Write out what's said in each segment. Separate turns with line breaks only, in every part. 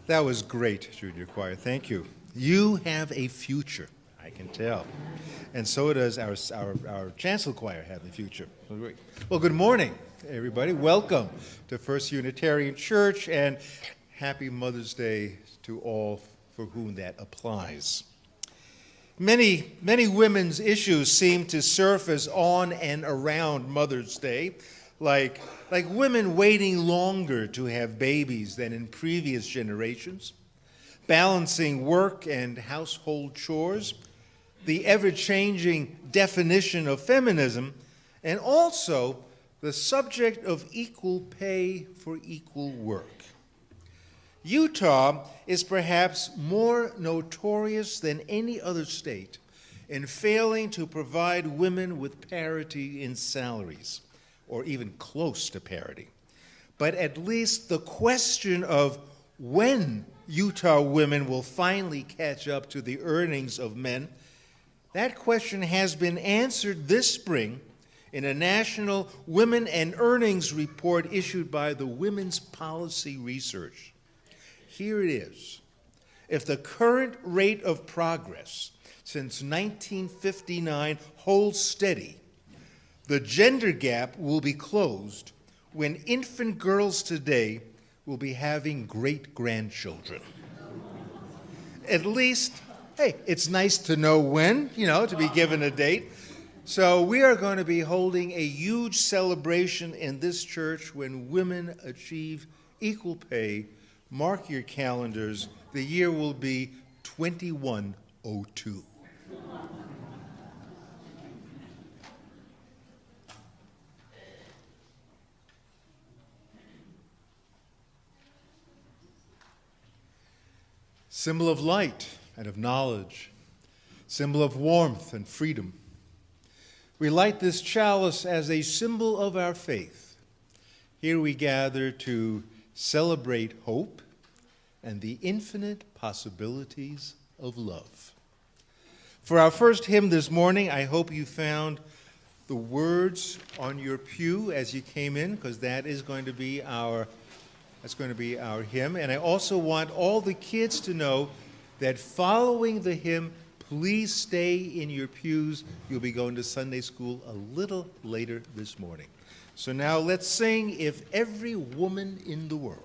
That was great, Junior Choir. Thank you. You have a future, I can tell. And so does our Chancel Choir have a future. Well, good morning, everybody. Welcome to First Unitarian Church, and happy Mother's Day to all for whom that applies. Many women's issues seem to surface on and around Mother's Day, like women waiting longer to have babies than in previous generations, balancing work and household chores, the ever-changing definition of feminism, and also the subject of equal pay for equal work. Utah is perhaps more notorious than any other state in failing to provide women with parity in salaries, or even close to parity. But at least the question of when Utah women will finally catch up to the earnings of men, that question has been answered this spring in a national Women and Earnings report issued by the Women's Policy Research. Here it is. If the current rate of progress since 1959 holds steady, the gender gap will be closed when infant girls today will be having great-grandchildren. At least, hey, it's nice to know when, to be given a date. So we are going to be holding a huge celebration in this church when women achieve equal pay. Mark your calendars. The year will be 2102. Symbol of light and of knowledge, symbol of warmth and freedom. We light this chalice as a symbol of our faith. Here we gather to celebrate hope and the infinite possibilities of love. For our first hymn this morning, I hope you found the words on your pew as you came in, because that's going to be our hymn. And I also want all the kids to know that following the hymn, please stay in your pews. You'll be going to Sunday school a little later this morning. So now let's sing If Every Woman in the World.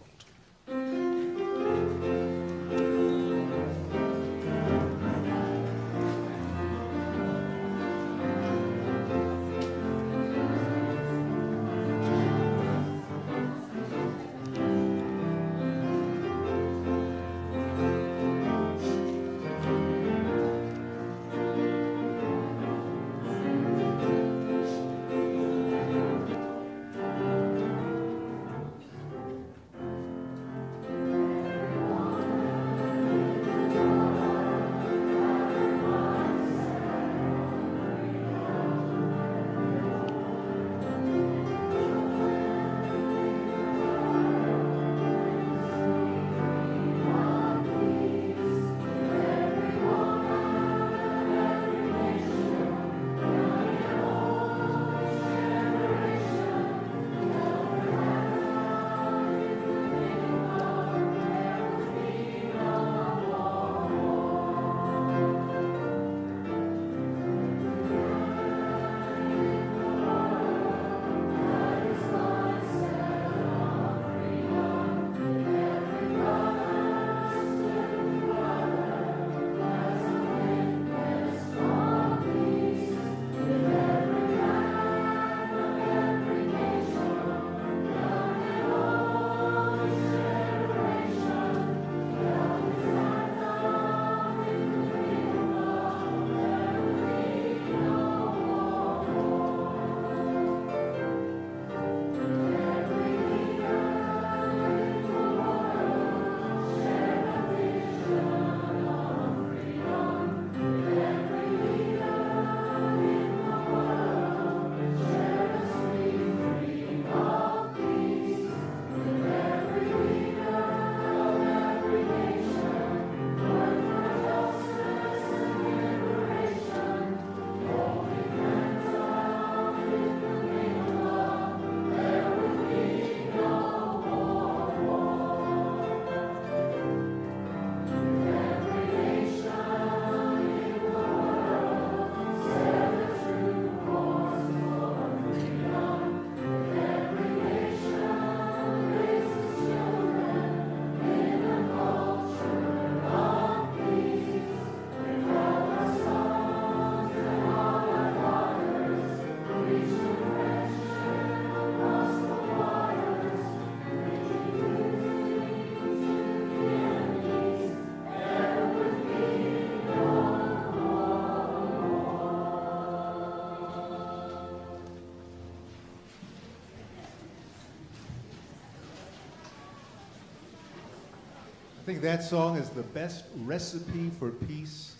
think that song is the best recipe for peace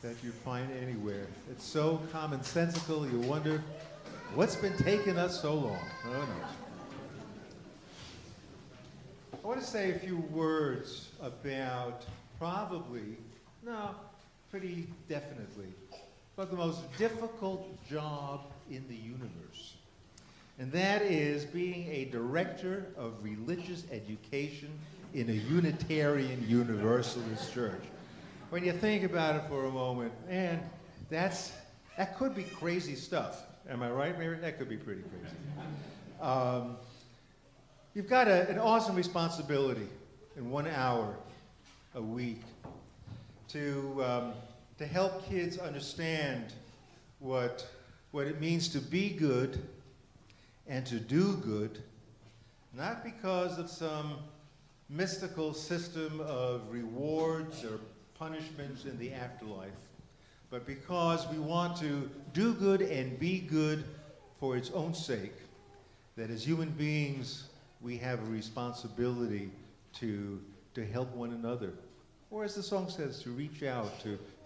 that you find anywhere. It's so commonsensical, you wonder, what's been taking us so long? Oh, no. I want to say a few words about pretty definitely, about the most difficult job in the universe. And that is being a director of religious education in a Unitarian Universalist church. When you think about it for a moment, man, that could be crazy stuff. Am I right, Mary? That could be pretty crazy. You've got an awesome responsibility in 1 hour a week to help kids understand what it means to be good and to do good, not because of some mystical system of rewards or punishments in the afterlife, but because we want to do good and be good for its own sake, that as human beings we have a responsibility to help one another, or as the song says, to reach out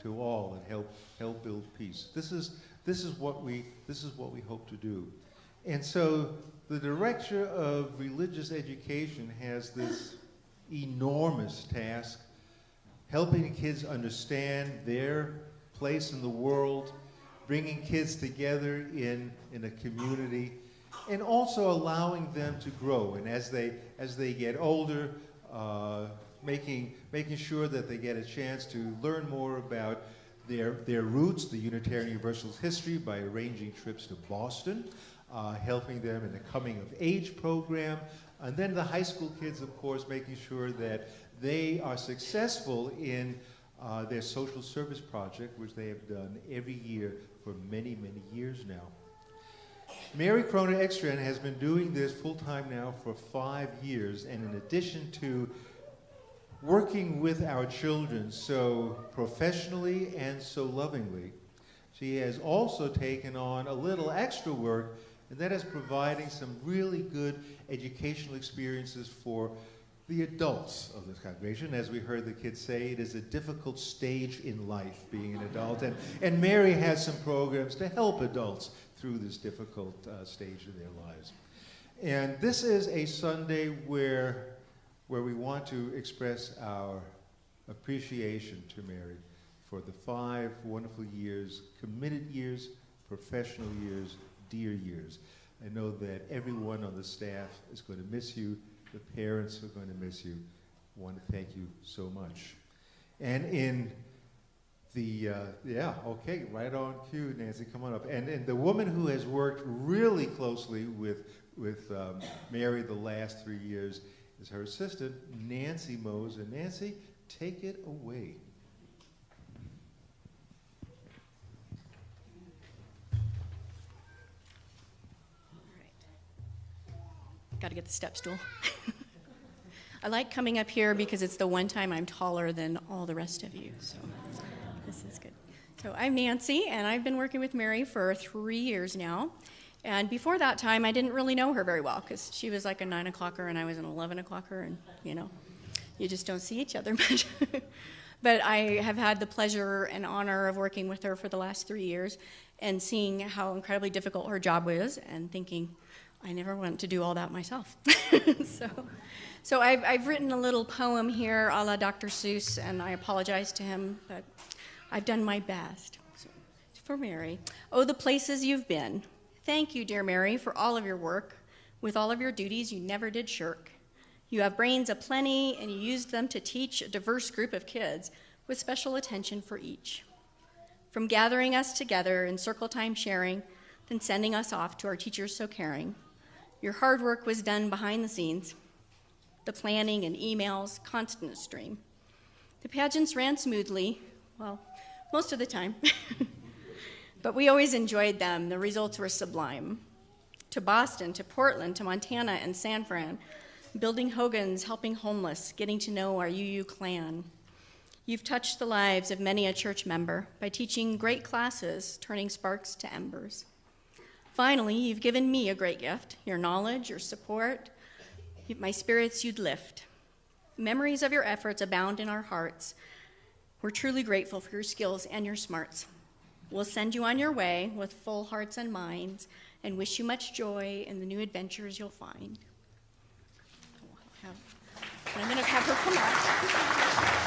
to all and help build peace. This is what we hope to do. And so the director of religious education has this enormous task, helping kids understand their place in the world, bringing kids together in a community, and also allowing them to grow. And as they get older, making sure that they get a chance to learn more about their roots, the Unitarian Universalist history, by arranging trips to Boston, helping them in the coming of age program, and then the high school kids, of course, making sure that they are successful in their social service project, which they have done every year for many, many years now. Mary Krona Ekstrand has been doing this full-time now for 5 years, and in addition to working with our children so professionally and so lovingly, she has also taken on a little extra work, and that is providing some really good educational experiences for the adults of this congregation. As we heard the kids say, it is a difficult stage in life, being an adult, and Mary has some programs to help adults through this difficult stage of their lives. And this is a Sunday where we want to express our appreciation to Mary for the 5 wonderful years, committed years, professional years, dear years. I know that everyone on the staff is going to miss you. The parents are going to miss you. I want to thank you so much. And in the, okay, right on cue, Nancy, come on up. And the woman who has worked really closely with Mary the last 3 years is her assistant, Nancy Mose. And Nancy, take it away.
Got to get the step stool. I like coming up here because it's the one time I'm taller than all the rest of you, so this is good. So I'm Nancy, and I've been working with Mary for 3 years now. And before that time, I didn't really know her very well because she was like a 9 o'clocker and I was an 11 o'clocker, and you just don't see each other much. But I have had the pleasure and honor of working with her for the last 3 years and seeing how incredibly difficult her job was and thinking, I never want to do all that myself. So I've written a little poem here a la Dr. Seuss, and I apologize to him, but I've done my best. So, for Mary. Oh, the places you've been. Thank you, dear Mary, for all of your work. With all of your duties, you never did shirk. You have brains aplenty, and you used them to teach a diverse group of kids with special attention for each. From gathering us together in circle time sharing, then sending us off to our teachers so caring, your hard work was done behind the scenes, the planning and emails, constant stream. The pageants ran smoothly, well, most of the time, but we always enjoyed them. The results were sublime. To Boston, to Portland, to Montana and San Fran, building Hogan's, helping homeless, getting to know our UU clan. You've touched the lives of many a church member by teaching great classes, turning sparks to embers. Finally, you've given me a great gift, your knowledge, your support, my spirits you'd lift. Memories of your efforts abound in our hearts. We're truly grateful for your skills and your smarts. We'll send you on your way with full hearts and minds and wish you much joy in the new adventures you'll find. I'm going to have her come up.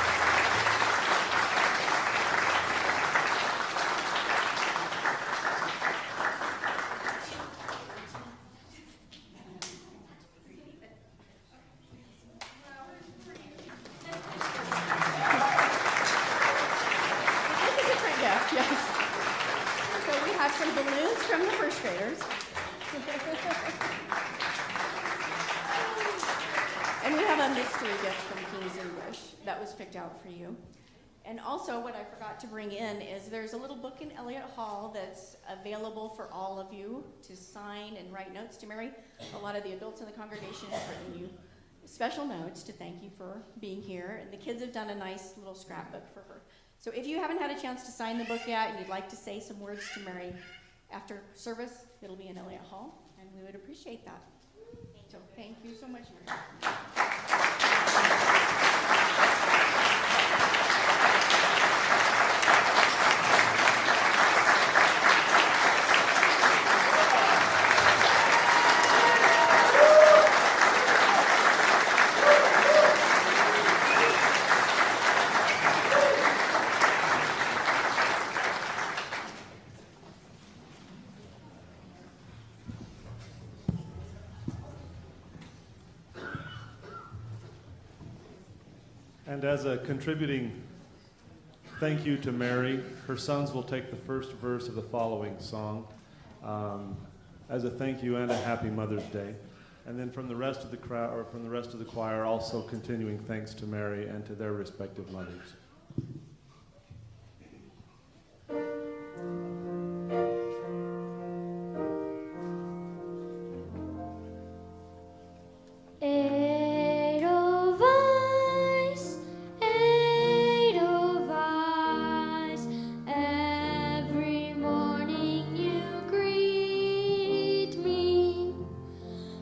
And we have a mystery gift from King's English that was picked out for you. And also what I forgot to bring in is there's a little book in Elliott Hall that's available for all of you to sign and write notes to Mary. A lot of the adults in the congregation have written you special notes to thank you for being here. And the kids have done a nice little scrapbook for her. So if you haven't had a chance to sign the book yet and you'd like to say some words to Mary after service, it'll be in Elliott Hall, and we would appreciate that. So thank you so much, Mary.
And as a contributing thank you to Mary, her sons will take the first verse of the following song as a thank you and a happy Mother's Day. And then from the rest of the crowd, or from the rest of the choir, also continuing thanks to Mary and to their respective mothers.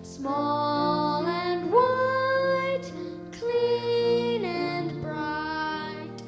Small and white, clean and bright,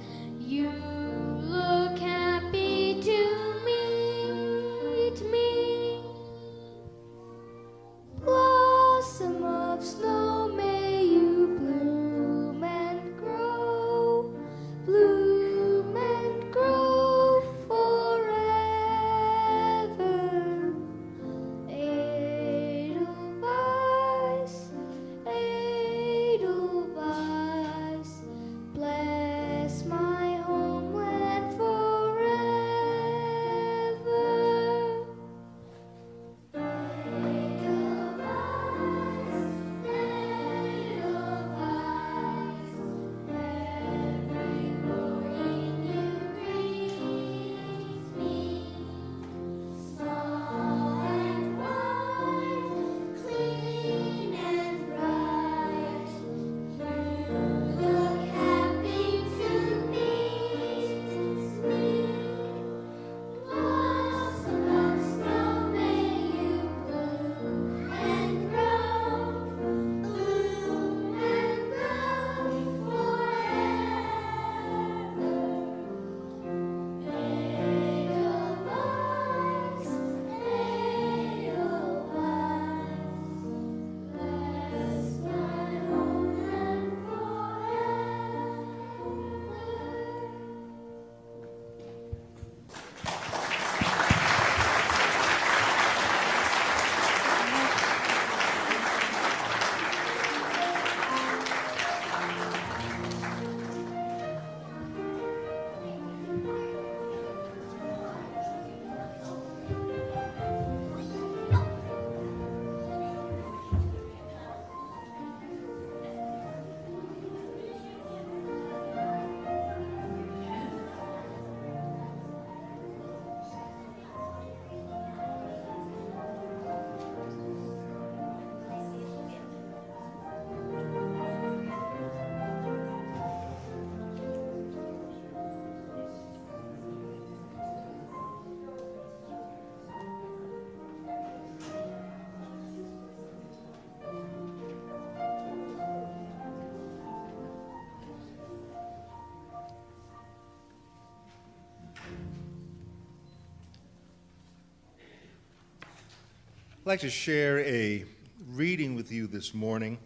I'd like to share a reading with you this morning,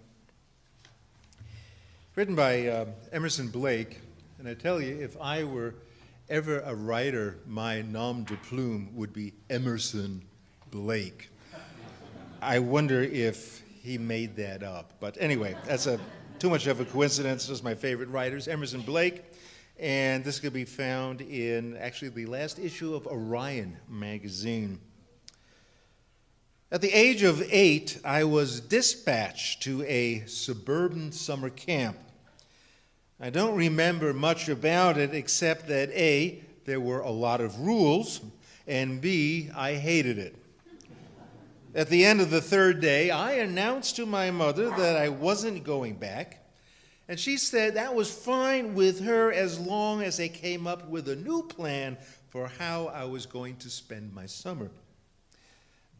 written by Emerson Blake. And I tell you, if I were ever a writer, my nom de plume would be Emerson Blake. I wonder if he made that up. But anyway, that's too much of a coincidence. Those are my favorite writers, Emerson Blake. And this could be found in actually the last issue of Orion magazine. At the age of 8, I was dispatched to a suburban summer camp. I don't remember much about it except that A, there were a lot of rules, and B, I hated it. At the end of the third day, I announced to my mother that I wasn't going back, and she said that was fine with her as long as I came up with a new plan for how I was going to spend my summer.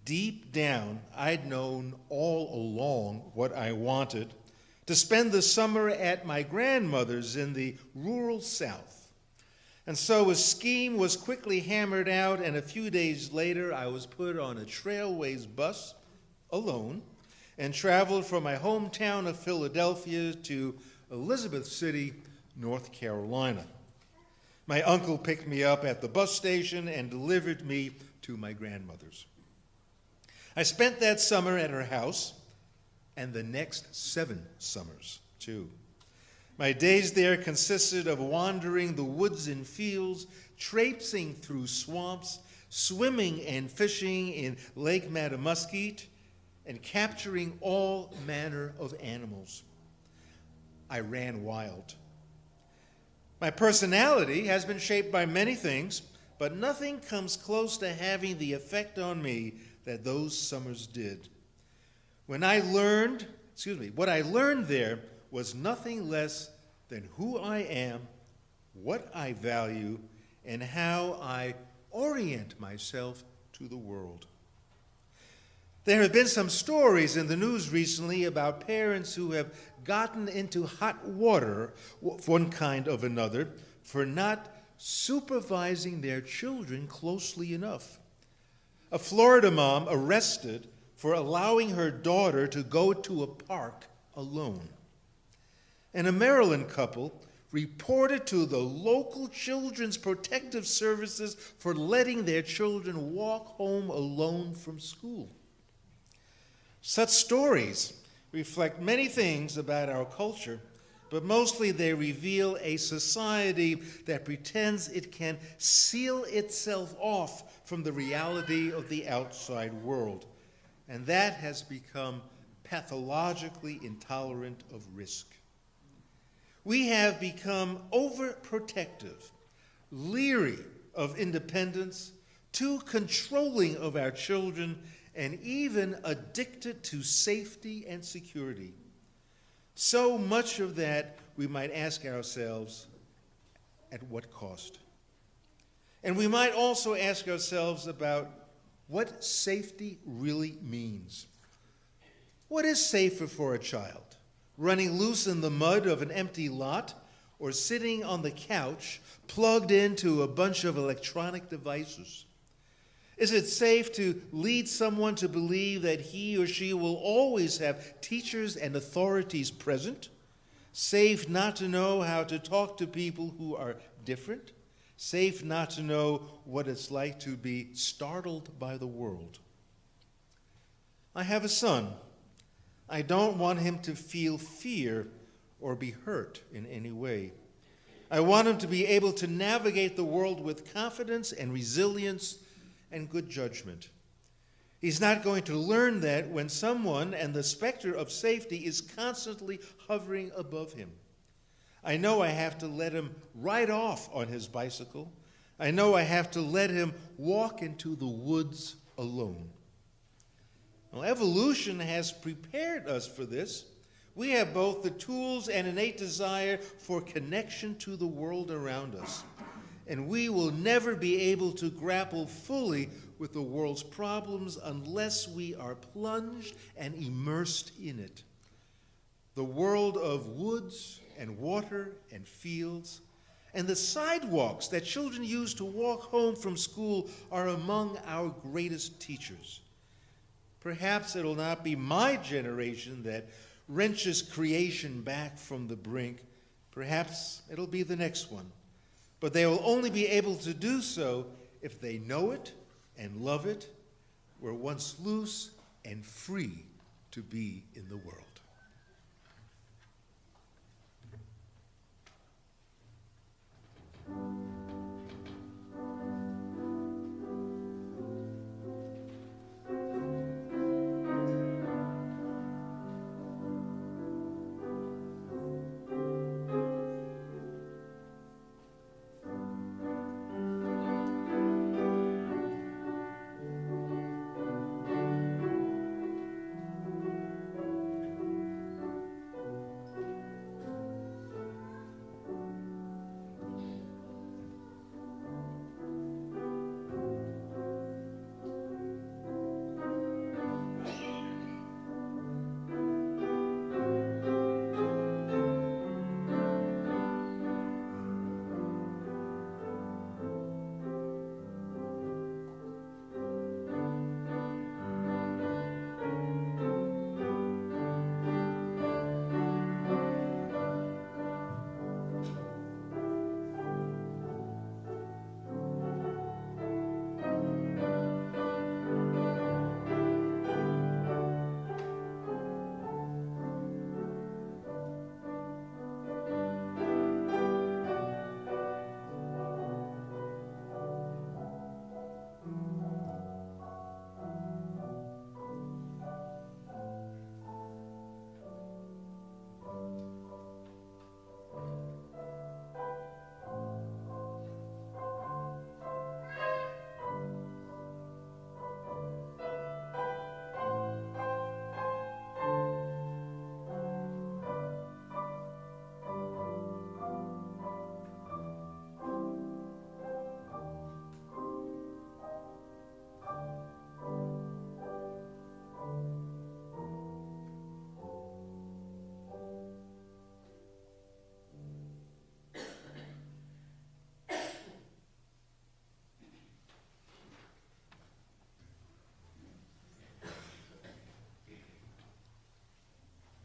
Deep down, I'd known all along what I wanted, to spend the summer at my grandmother's in the rural South. And so a scheme was quickly hammered out, and a few days later, I was put on a Trailways bus alone and traveled from my hometown of Philadelphia to Elizabeth City, North Carolina. My uncle picked me up at the bus station and delivered me to my grandmother's. I spent that summer at her house, and the next 7 summers, too. My days there consisted of wandering the woods and fields, traipsing through swamps, swimming and fishing in Lake Matamuskeet, and capturing all manner of animals. I ran wild. My personality has been shaped by many things, but nothing comes close to having the effect on me that those summers did. What I learned there was nothing less than who I am, what I value, and how I orient myself to the world. There have been some stories in the news recently about parents who have gotten into hot water of one kind or another for not supervising their children closely enough. A Florida mom arrested for allowing her daughter to go to a park alone. And a Maryland couple reported to the local Children's Protective Services for letting their children walk home alone from school. Such stories reflect many things about our culture, but mostly they reveal a society that pretends it can seal itself off from the reality of the outside world. And that has become pathologically intolerant of risk. We have become overprotective, leery of independence, too controlling of our children, and even addicted to safety and security. So much of that we might ask ourselves, at what cost? And we might also ask ourselves about what safety really means. What is safer for a child? Running loose in the mud of an empty lot, or sitting on the couch plugged into a bunch of electronic devices? Is it safe to lead someone to believe that he or she will always have teachers and authorities present? Safe not to know how to talk to people who are different? Safe not to know what it's like to be startled by the world? I have a son. I don't want him to feel fear or be hurt in any way. I want him to be able to navigate the world with confidence and resilience and good judgment. He's not going to learn that when someone and the specter of safety is constantly hovering above him. I know I have to let him ride off on his bicycle. I know I have to let him walk into the woods alone. Well, evolution has prepared us for this. We have both the tools and innate desire for connection to the world around us. And we will never be able to grapple fully with the world's problems unless we are plunged and immersed in it. The world of woods and water and fields and the sidewalks that children use to walk home from school are among our greatest teachers. Perhaps it'll not be my generation that wrenches creation back from the brink. Perhaps it'll be the next one. But they will only be able to do so if they know it and love it, were once loose and free to be in the world.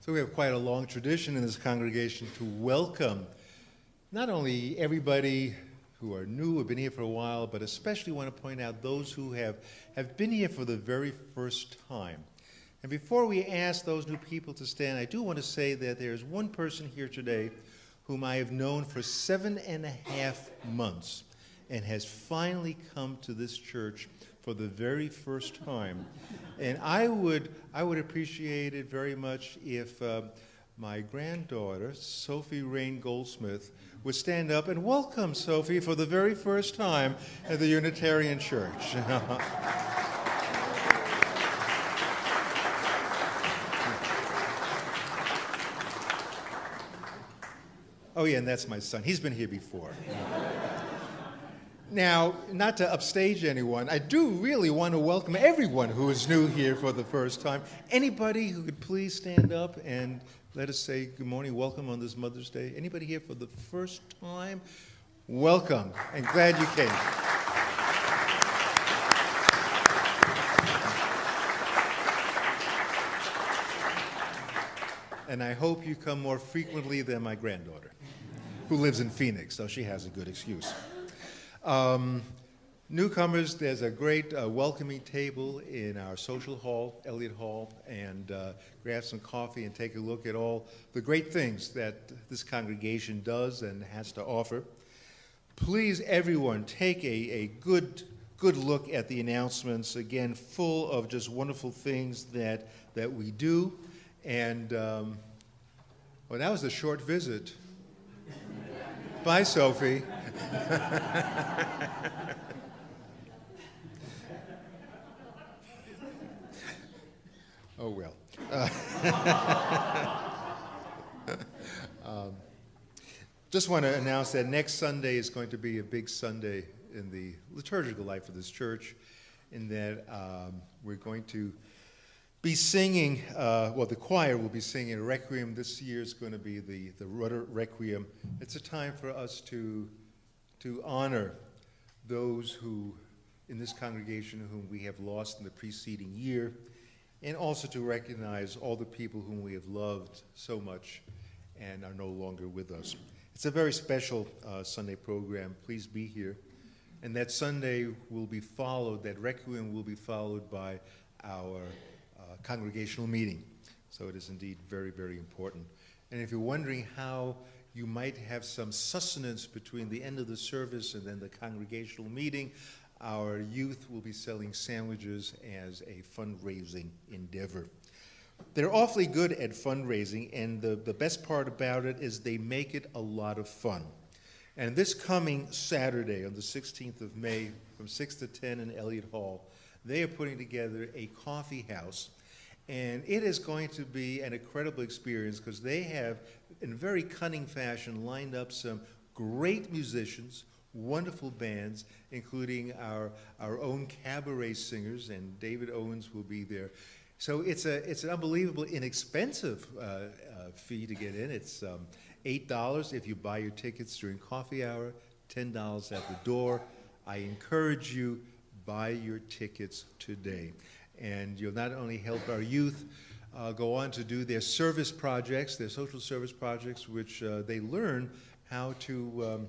So we have quite a long tradition in this congregation to welcome not only everybody who are new, have been here for a while, but especially want to point out those who have been here for the very first time. And before we ask those new people to stand, I do want to say that there's one person here today whom I have known for 7.5 months and has finally come to this church for the very first time. And I would appreciate it very much if my granddaughter, Sophie Rain Goldsmith, would stand up and welcome Sophie for the very first time at the Unitarian Church. Oh yeah, and that's my son. He's been here before. Now, not to upstage anyone, I do really want to welcome everyone who is new here for the first time. Anybody who could please stand up and let us say good morning, welcome on this Mother's Day. Anybody here for the first time? Welcome, and glad you came. And I hope you come more frequently than my granddaughter, who lives in Phoenix, so she has a good excuse. Newcomers, there's a great welcoming table in our social hall, Elliott Hall, and grab some coffee and take a look at all the great things that this congregation does and has to offer. Please, everyone, take a good look at the announcements, again, full of just wonderful things that we do. And, well, that was a short visit. Bye, Sophie. Oh, well. Just want to announce that next Sunday is going to be a big Sunday in the liturgical life of this church, in that we're going to be singing, the choir will be singing a requiem. This year is going to be the Rudder Requiem. It's a time for us to honor those who, in this congregation, whom we have lost in the preceding year. and also to recognize all the people whom we have loved so much and are no longer with us. It's a very special Sunday program. Please be here. And that Sunday will be followed, that Requiem will be followed by our congregational meeting. So it is indeed very, very important. And if you're wondering how you might have some sustenance between the end of the service and then the congregational meeting, our youth will be selling sandwiches as a fundraising endeavor. They're awfully good at fundraising, and the best part about it is they make it a lot of fun. And this coming Saturday, on the 16th of May, from 6 to 10 in Elliott Hall, they are putting together a coffee house. And it is going to be an incredible experience because they have, in very cunning fashion, lined up some great musicians, wonderful bands, including our own cabaret singers, and David Owens will be there. So it's an unbelievable inexpensive fee to get in. It's $8 if you buy your tickets during coffee hour, $10 at the door. I encourage you, buy your tickets today. And you'll not only help our youth go on to do their service projects, their social service projects, which they learn how to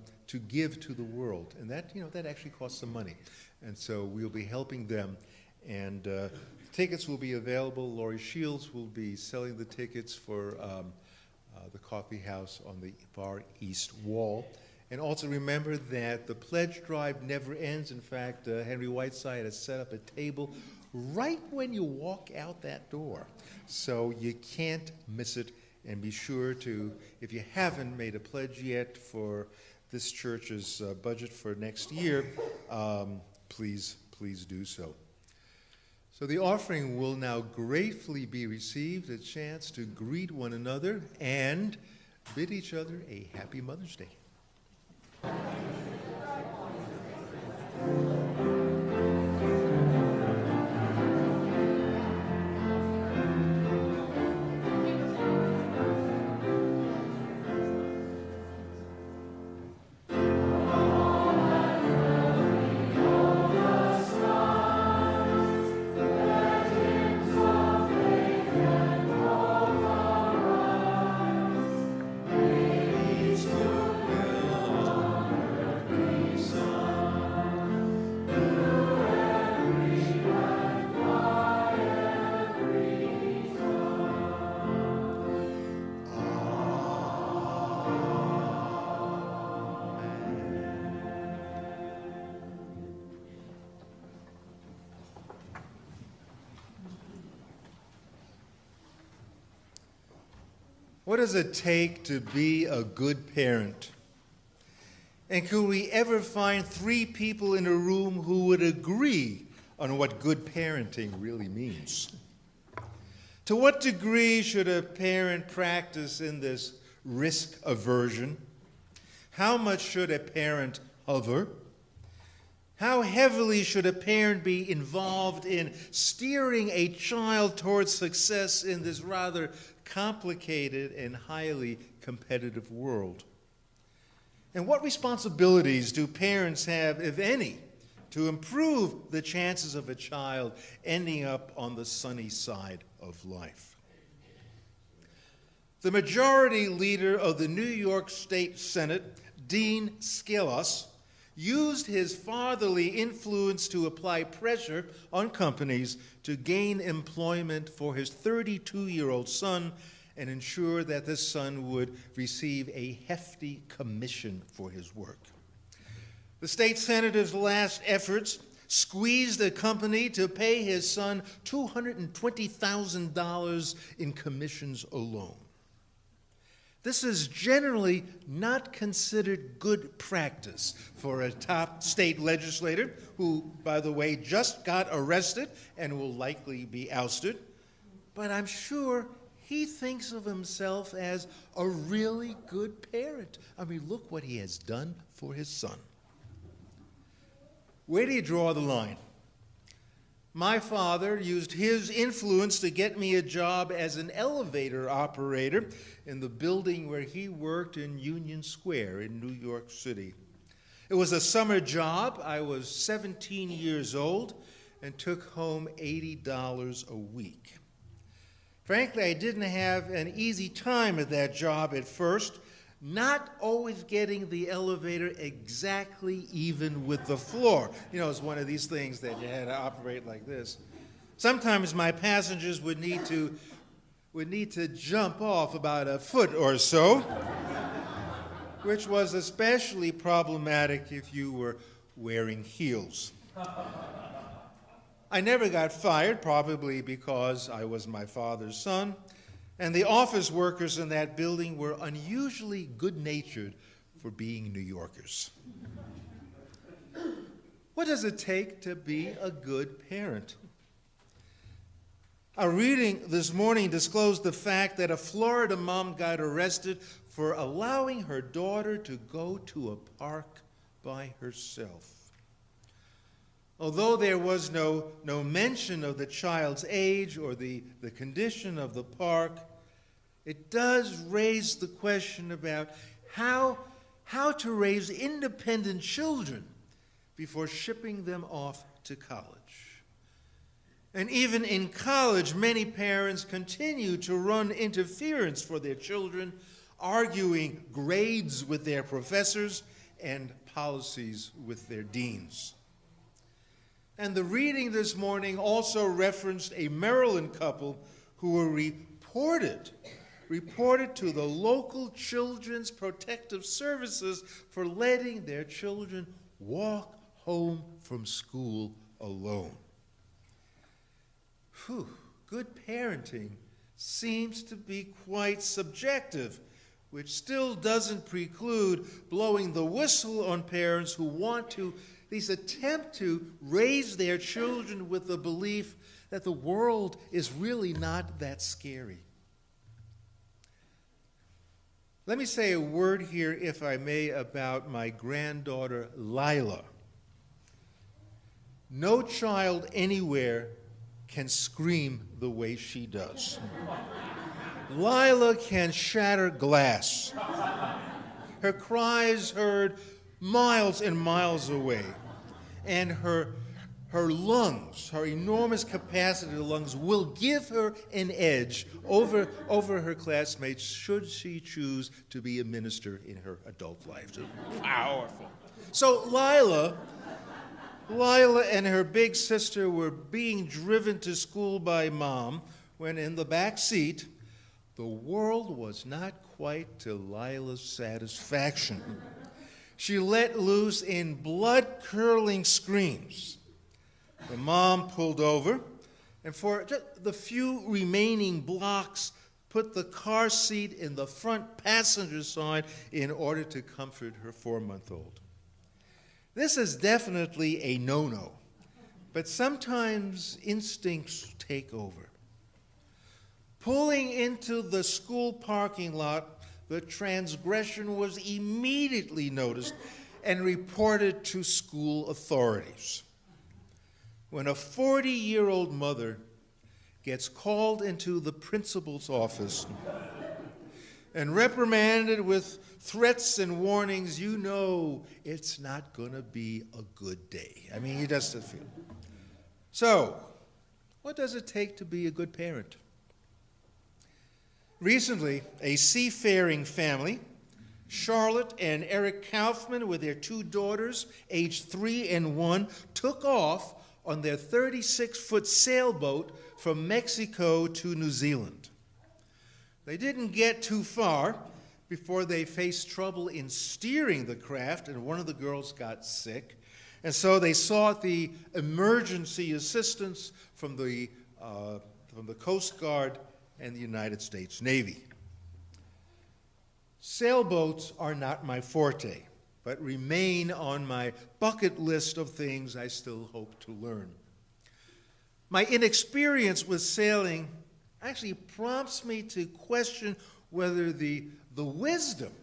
give to the world. And that, that actually costs some money. And so we'll be helping them. And tickets will be available. Laurie Shields will be selling the tickets for the coffee house on the far east wall. And also remember that the pledge drive never ends. In fact, Henry Whiteside has set up a table right when you walk out that door. So you can't miss it. And be sure to, if you haven't made a pledge yet for this church's budget for next year, please do so. So the offering will now gratefully be received, a chance to greet one another and bid each other a happy Mother's Day. What does it take to be a good parent? And could we ever find three people in a room who would agree on what good parenting really means? To what degree should a parent practice in this risk aversion? How much should a parent hover? How heavily should a parent be involved in steering a child towards success in this rather complicated and highly competitive world? And what responsibilities do parents have, if any, to improve the chances of a child ending up on the sunny side of life? The majority leader of the New York State Senate, Dean Skelos, used his fatherly influence to apply pressure on companies to gain employment for his 32-year-old son and ensure that this son would receive a hefty commission for his work. The state senator's last efforts squeezed a company to pay his son $220,000 in commissions alone. This is generally not considered good practice for a top state legislator who, by the way, just got arrested and will likely be ousted. But I'm sure he thinks of himself as a really good parent. I mean, look what he has done for his son. Where do you draw the line? My father used his influence to get me a job as an elevator operator in the building where he worked in Union Square in New York City. It was a summer job. I was 17 years old and took home $80 a week. Frankly, I didn't have an easy time at that job at first, not always getting the elevator exactly even with the floor. You know, it's one of these things that you had to operate like this. Sometimes my passengers would need to jump off about a foot or so, which was especially problematic if you were wearing heels. I never got fired, probably because I was my father's son, and the office workers in that building were unusually good-natured for being New Yorkers. What does it take to be a good parent? Our reading this morning disclosed the fact that a Florida mom got arrested for allowing her daughter to go to a park by herself. Although there was no mention of the child's age or the condition of the park, it does raise the question about how to raise independent children before shipping them off to college. And even in college, many parents continue to run interference for their children, arguing grades with their professors and policies with their deans. And the reading this morning also referenced a Maryland couple who were reported to the local Children's Protective Services for letting their children walk home from school alone. Good parenting seems to be quite subjective, which still doesn't preclude blowing the whistle on parents who want to at least attempt to raise their children with the belief that the world is really not that scary. Let me say a word here, if I may, about my granddaughter, Lila. No child anywhere can scream the way she does. Lila can shatter glass. Her cries heard miles and miles away. And her lungs, her enormous capacity of the lungs, will give her an edge over her classmates should she choose to be a minister in her adult life. So powerful. So Lila and her big sister were being driven to school by Mom when in the back seat, the world was not quite to Lila's satisfaction. She let loose in blood-curdling screams. The mom pulled over, and for just the few remaining blocks, put the car seat in the front passenger side in order to comfort her 4-month-old. This is definitely a no-no, but sometimes instincts take over. Pulling into the school parking lot, the transgression was immediately noticed and reported to school authorities. When a 40-year-old mother gets called into the principal's office and reprimanded with threats and warnings, you know it's not going to be a good day. I mean, you just feel. So, what does it take to be a good parent? Recently, a seafaring family, Charlotte and Eric Kaufman, with their 2 daughters, aged 3 and 1, took off on their 36-foot sailboat from Mexico to New Zealand. They didn't get too far before they faced trouble in steering the craft, and one of the girls got sick. And so they sought the emergency assistance from the Coast Guard and the United States Navy. Sailboats are not my forte, but remain on my bucket list of things I still hope to learn. My inexperience with sailing actually prompts me to question whether the wisdom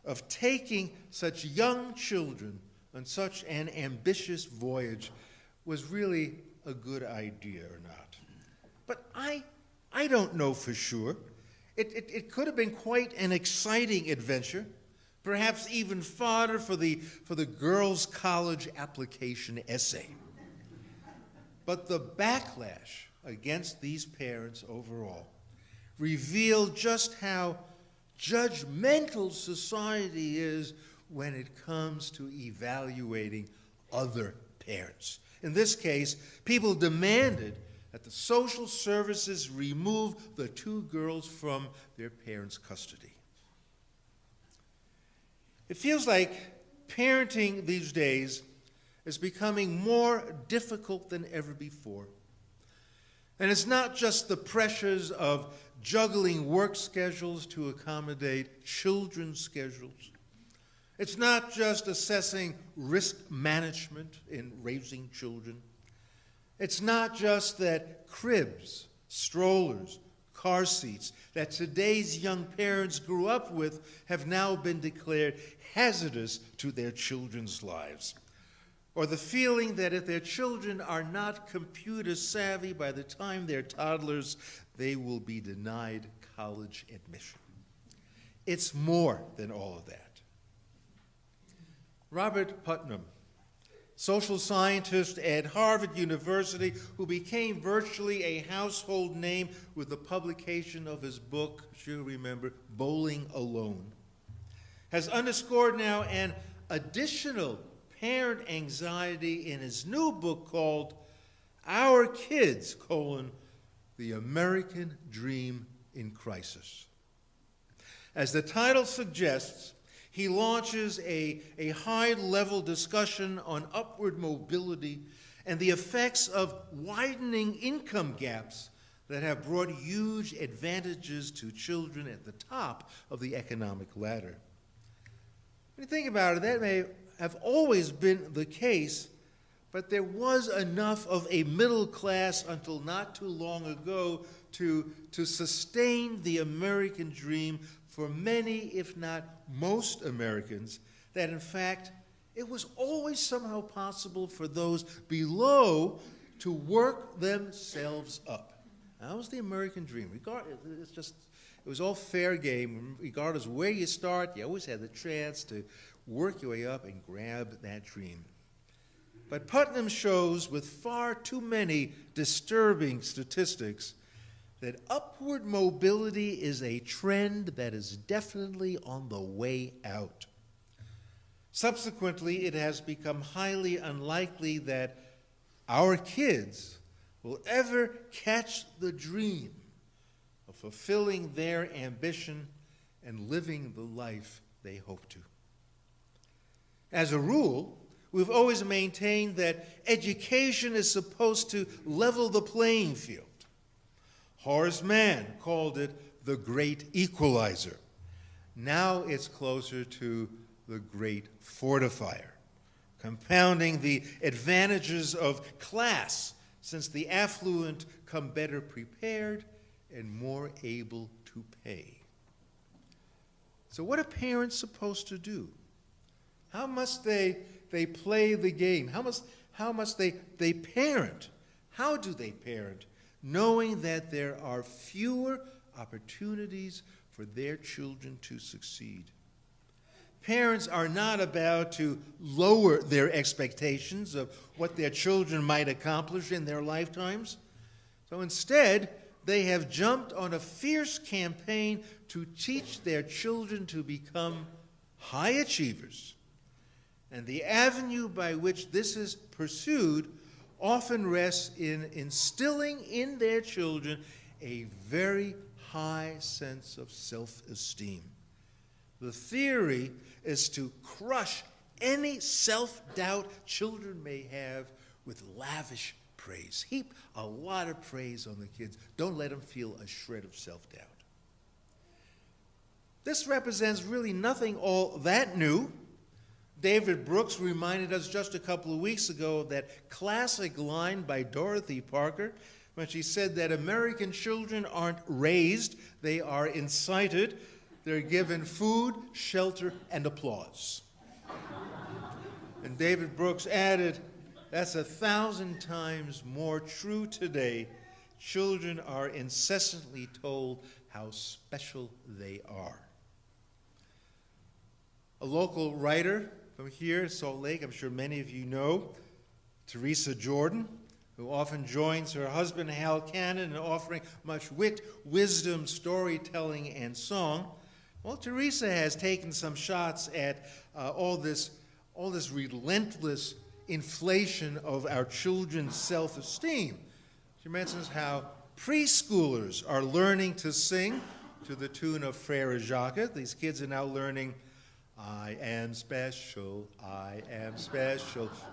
of taking such young children on such an ambitious voyage was really a good idea or not. But I don't know for sure. It could have been quite an exciting adventure, perhaps even fodder for the girls' college application essay. But the backlash against these parents overall reveal just how judgmental society is when it comes to evaluating other parents. In this case, people demanded that the social services remove the two girls from their parents' custody. It feels like parenting these days is becoming more difficult than ever before. And it's not just the pressures of juggling work schedules to accommodate children's schedules. It's not just assessing risk management in raising children. It's not just that cribs, strollers, car seats that today's young parents grew up with have now been declared hazardous to their children's lives. Or the feeling that if their children are not computer savvy by the time they're toddlers, they will be denied college admission. It's more than all of that. Robert Putnam, social scientist at Harvard University, who became virtually a household name with the publication of his book, you'll remember, Bowling Alone, has underscored now an additional parent anxiety in his new book called Our Kids, The American Dream in Crisis. As the title suggests, he launches a high-level discussion on upward mobility and the effects of widening income gaps that have brought huge advantages to children at the top of the economic ladder. When you think about it, that may have always been the case, but there was enough of a middle class until not too long ago to sustain the American dream for many, if not most Americans, that in fact it was always somehow possible for those below to work themselves up. That was the American dream. It was all fair game. Regardless of where you start, you always had the chance to work your way up and grab that dream. But Putnam shows with far too many disturbing statistics that upward mobility is a trend that is definitely on the way out. Subsequently, it has become highly unlikely that our kids will ever catch the dream of fulfilling their ambition and living the life they hope to. As a rule, we've always maintained that education is supposed to level the playing field. Horace Mann called it the great equalizer. Now it's closer to the great fortifier, compounding the advantages of class, since the affluent come better prepared and more able to pay. So what are parents supposed to do? How must they play the game? How must they parent? How do they parent, knowing that there are fewer opportunities for their children to succeed? Parents are not about to lower their expectations of what their children might accomplish in their lifetimes. So instead, they have jumped on a fierce campaign to teach their children to become high achievers. And the avenue by which this is pursued often rests in instilling in their children a very high sense of self-esteem. The theory is to crush any self-doubt children may have with lavish praise. Heap a lot of praise on the kids. Don't let them feel a shred of self-doubt. This represents really nothing all that new. David Brooks reminded us just a couple of weeks ago of that classic line by Dorothy Parker when she said that American children aren't raised, they are incited. They're given food, shelter, and applause. And David Brooks added, that's 1,000 times more true today. Children are incessantly told how special they are. A local writer from here, Salt Lake, I'm sure many of you know, Teresa Jordan, who often joins her husband Hal Cannon in offering much wit, wisdom, storytelling, and song. Well, Teresa has taken some shots at all this relentless inflation of our children's self-esteem. She mentions how preschoolers are learning to sing to the tune of Frere Jacques. These kids are now learning, I am special,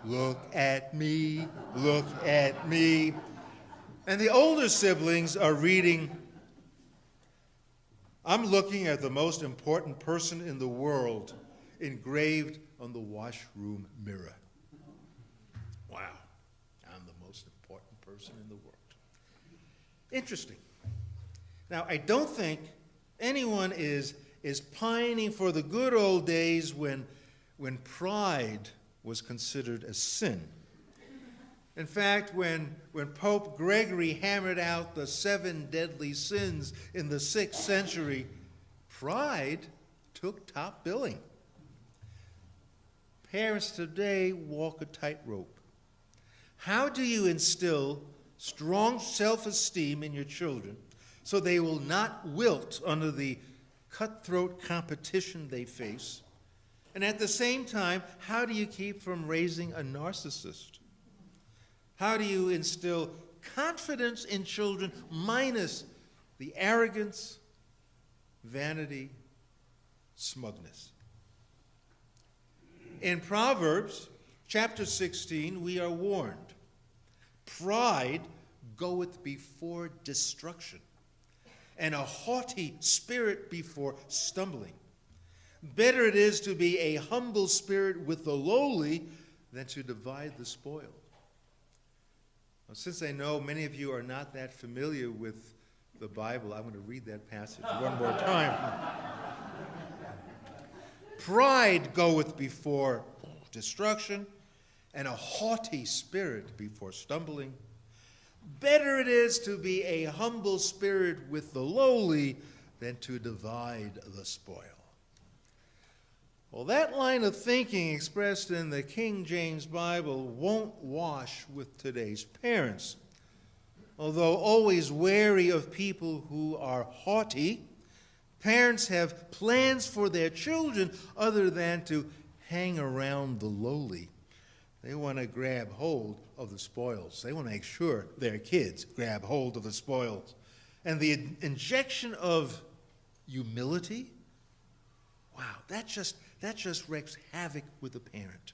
look at me, look at me. And the older siblings are reading, I'm looking at the most important person in the world engraved on the washroom mirror. Wow, I'm the most important person in the world. Interesting. Now, I don't think anyone is pining for the good old days when pride was considered a sin. In fact, when Pope Gregory hammered out the 7 deadly sins in the 6th century, pride took top billing. Parents today walk a tightrope. How do you instill strong self-esteem in your children so they will not wilt under the cutthroat competition they face? And at the same time, how do you keep from raising a narcissist? How do you instill confidence in children minus the arrogance, vanity, smugness? In Proverbs chapter 16, we are warned, pride goeth before destruction, and a haughty spirit before stumbling. Better it is to be a humble spirit with the lowly than to divide the spoil. Well, since I know many of you are not that familiar with the Bible, I'm going to read that passage one more time. Pride goeth before destruction, and a haughty spirit before stumbling. Better it is to be a humble spirit with the lowly than to divide the spoil. Well, that line of thinking expressed in the King James Bible won't wash with today's parents. Although always wary of people who are haughty, parents have plans for their children other than to hang around the lowly. They want to grab hold of the spoils. They want to make sure their kids grab hold of the spoils. And the injection of humility, wow, that just wreaks havoc with the parent.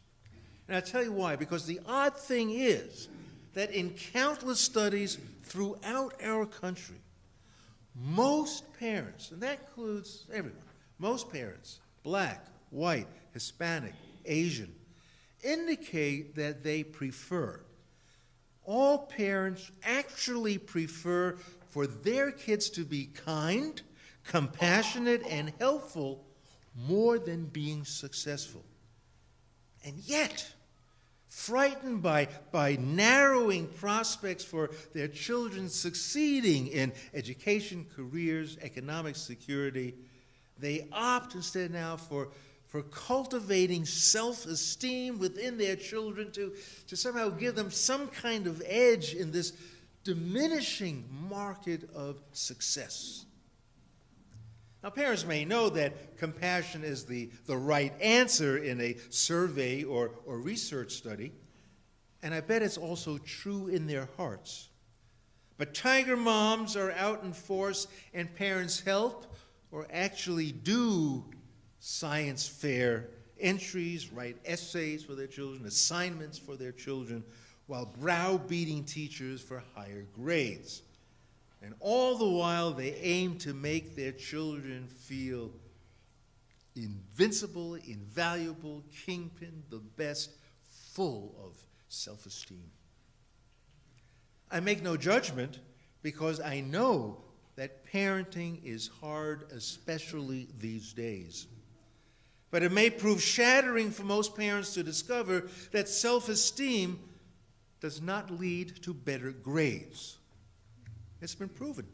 And I'll tell you why. Because the odd thing is that in countless studies throughout our country, most parents, and that includes everyone, most parents, black, white, Hispanic, Asian, indicate that they prefer, all parents actually prefer for their kids to be kind, compassionate, and helpful more than being successful. And yet, frightened by narrowing prospects for their children succeeding in education, careers, economic security, they opt instead now for cultivating self-esteem within their children to somehow give them some kind of edge in this diminishing market of success. Now, parents may know that compassion is the right answer in a survey or research study, and I bet it's also true in their hearts. But tiger moms are out in force, and parents help or actually do science fair entries, write essays for their children, assignments for their children, while browbeating teachers for higher grades. And all the while, they aim to make their children feel invincible, invaluable, kingpin, the best, full of self-esteem. I make no judgment because I know that parenting is hard, especially these days. But it may prove shattering for most parents to discover that self-esteem does not lead to better grades. It's been proven.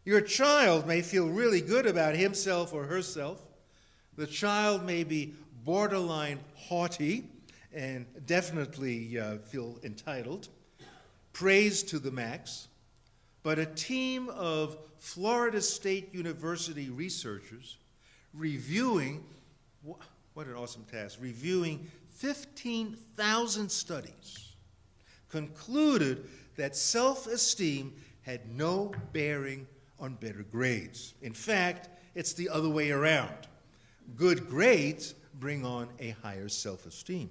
Your child may feel really good about himself or herself. The child may be borderline haughty and definitely feel entitled. praised to the max, but a team of Florida State University researchers reviewing, what an awesome task, reviewing 15,000 studies, concluded that self-esteem had no bearing on better grades. In fact, it's the other way around. Good grades bring on a higher self-esteem.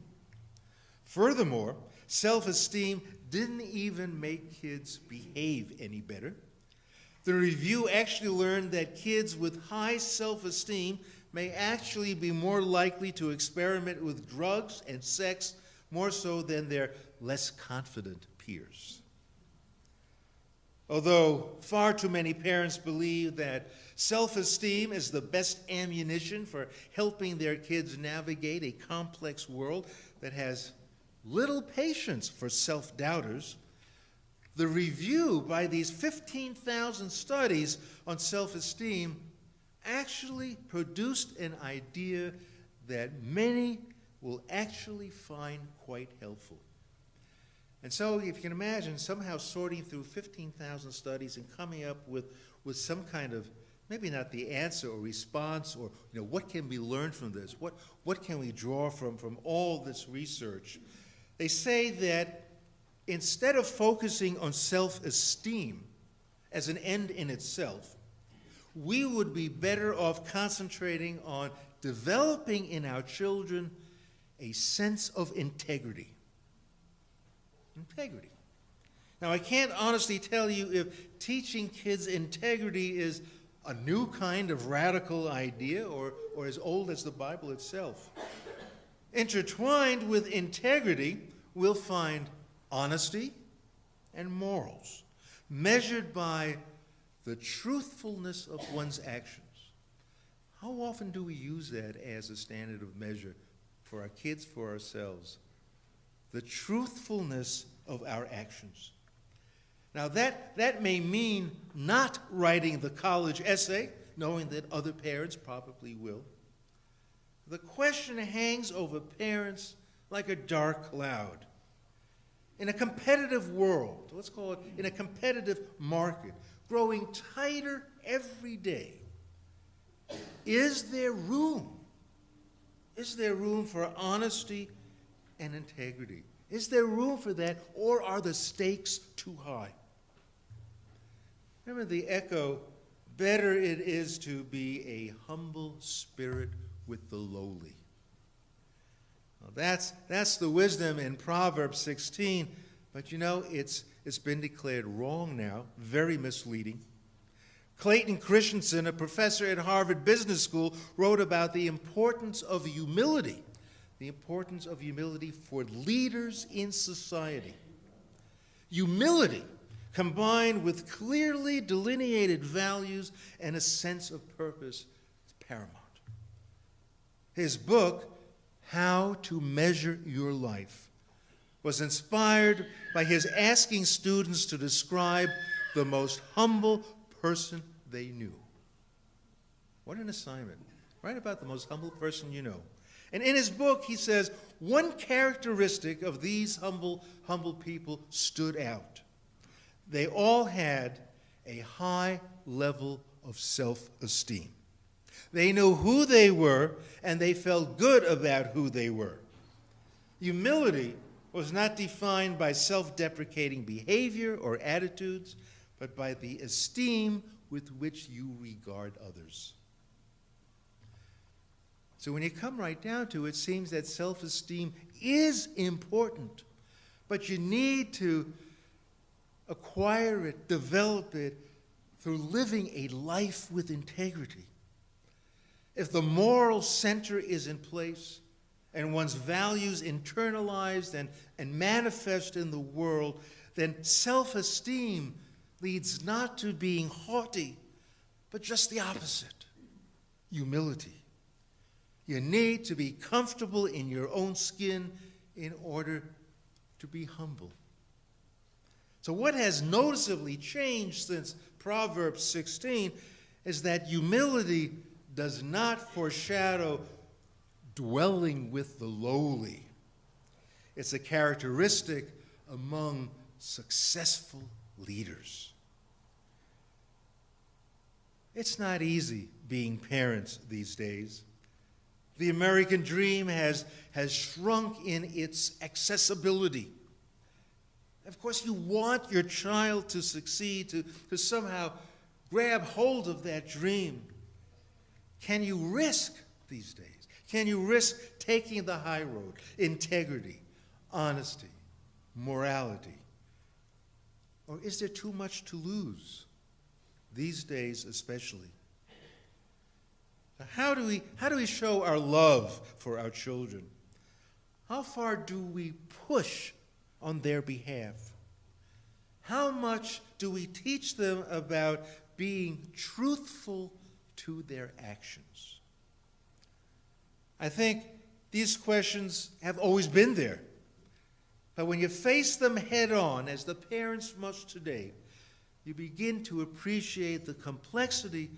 Furthermore, self-esteem didn't even make kids behave any better. The review actually learned that kids with high self-esteem may actually be more likely to experiment with drugs and sex more so than their less confident peers. Although far too many parents believe that self-esteem is the best ammunition for helping their kids navigate a complex world that has little patience for self-doubters, the review by these 15,000 studies on self-esteem actually produced an idea that many will actually find quite helpful. And so, if you can imagine, somehow sorting through 15,000 studies and coming up with some kind of, maybe not the answer or response, or what can be learned from this? What can we draw from all this research? They say that instead of focusing on self-esteem as an end in itself, we would be better off concentrating on developing in our children a sense of integrity. Integrity. Now, I can't honestly tell you if teaching kids integrity is a new kind of radical idea or as old as the Bible itself. Intertwined with integrity, we'll find honesty and morals, measured by the truthfulness of one's actions. How often do we use that as a standard of measure for our kids, for ourselves? The truthfulness of our actions. Now that may mean not writing the college essay, knowing that other parents probably will. The question hangs over parents like a dark cloud. In a competitive world, let's call it in a competitive market, growing tighter every day, is there room? Is there room for honesty and integrity? Is there room for that, or are the stakes too high? Remember the echo, better it is to be a humble spirit with the lowly. Well, that's the wisdom in Proverbs 16, but it's been declared wrong now, very misleading. Clayton Christensen, a professor at Harvard Business School, wrote about the importance of humility for leaders in society. Humility combined with clearly delineated values and a sense of purpose is paramount. His book, How to Measure Your Life, was inspired by his asking students to describe the most humble person they knew. What an assignment. Write about the most humble person you know. And in his book, he says, one characteristic of these humble people stood out. They all had a high level of self-esteem. They knew who they were, and they felt good about who they were. Humility was not defined by self-deprecating behavior or attitudes, but by the esteem with which you regard others. So when you come right down to it, it seems that self-esteem is important, but you need to acquire it, develop it, through living a life with integrity. If the moral center is in place and one's values internalized and manifest in the world, then self-esteem leads not to being haughty, but just the opposite, humility. You need to be comfortable in your own skin in order to be humble. So what has noticeably changed since Proverbs 16 is that humility does not foreshadow dwelling with the lowly. It's a characteristic among successful leaders. It's not easy being parents these days. The American dream has shrunk in its accessibility. Of course, you want your child to succeed, to somehow grab hold of that dream. Can you risk these days? Can you risk taking the high road? Integrity, honesty, morality. Or is there too much to lose? These days especially. How do we show our love for our children? How far do we push on their behalf? How much do we teach them about being truthful to their actions? I think these questions have always been there. But when you face them head on, as the parents must today, you begin to appreciate the complexity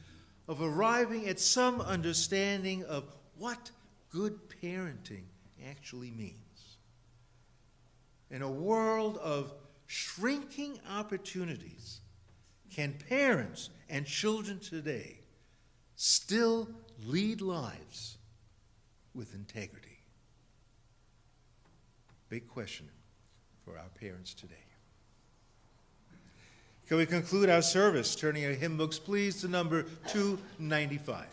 of arriving at some understanding of what good parenting actually means. In a world of shrinking opportunities, can parents and children today still lead lives with integrity? Big question for our parents today. Can we conclude our service turning our hymn books, please, to number 295?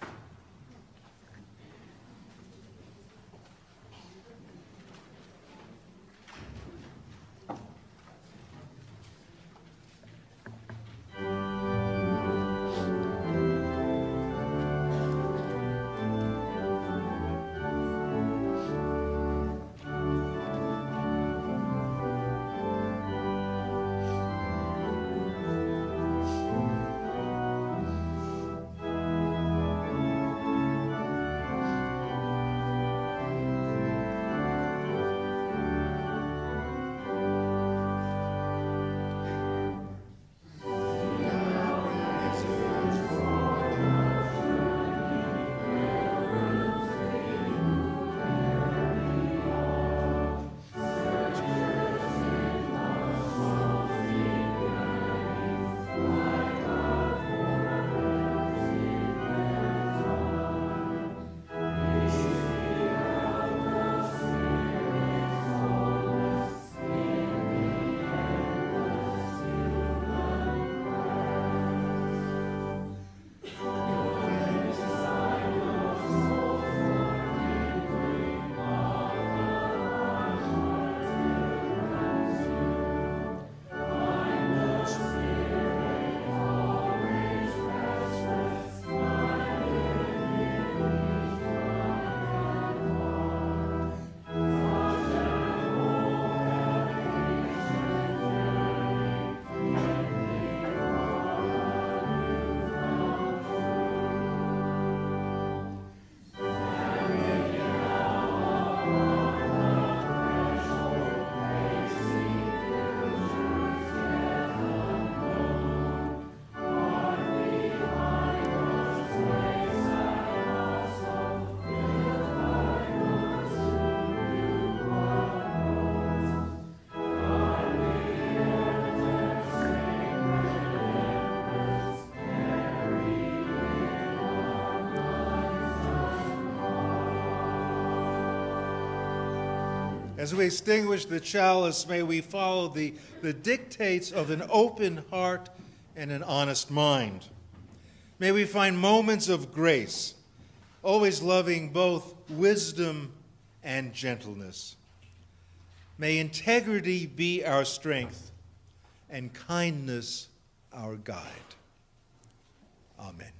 As we extinguish the chalice, may we follow the dictates of an open heart and an honest mind. May we find moments of grace, always loving both wisdom and gentleness. May integrity be our strength and kindness our guide. Amen.